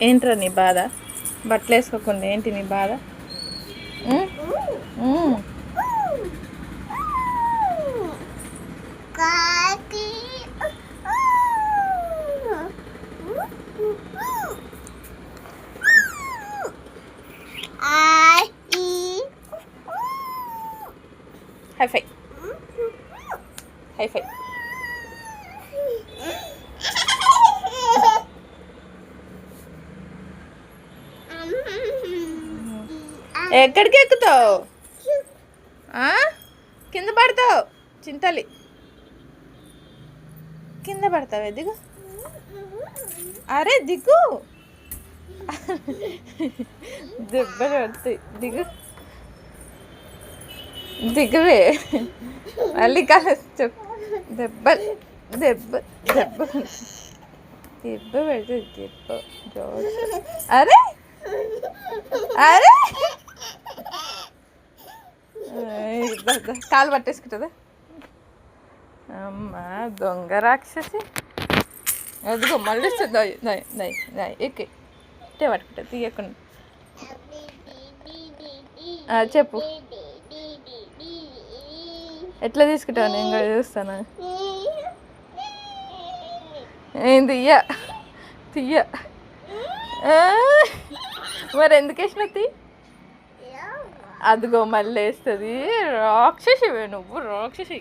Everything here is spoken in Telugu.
ఏంట్రా నీ బాధ? బట్టలు వేసుకోకుండా ఏంటి నీ బాధ? Hi fi hi fi. ఎక్కడికి ఎక్కుతావు? కింద పడతావు చింతలి, కింద పడతావే. దిగు. అరే దిగు, దెబ్బలు పడుతాయి. దిగు దిగువే. మళ్ళీ కాదు దెబ్బ దెబ్బ దెబ్బ దెబ్బ పెడుతుంది. దెబ్బ జోరు. అరే అరే కాలు పట్టేసుకుంటుందా? అమ్మ దొంగ రాక్షసి. అదిగో మళ్ళీ ఎక్కి పట్టుకుంటా తీయకుండా. చెప్పు ఎట్లా తీసుకుంటావు? నేను కూడా చూస్తాను. ఏం తీయ తీయ. మరి ఎందుకు వేసిన తీ? అదిగో మళ్ళీ వేస్తుంది. రాక్షసివే నువ్వు, రాక్షసి.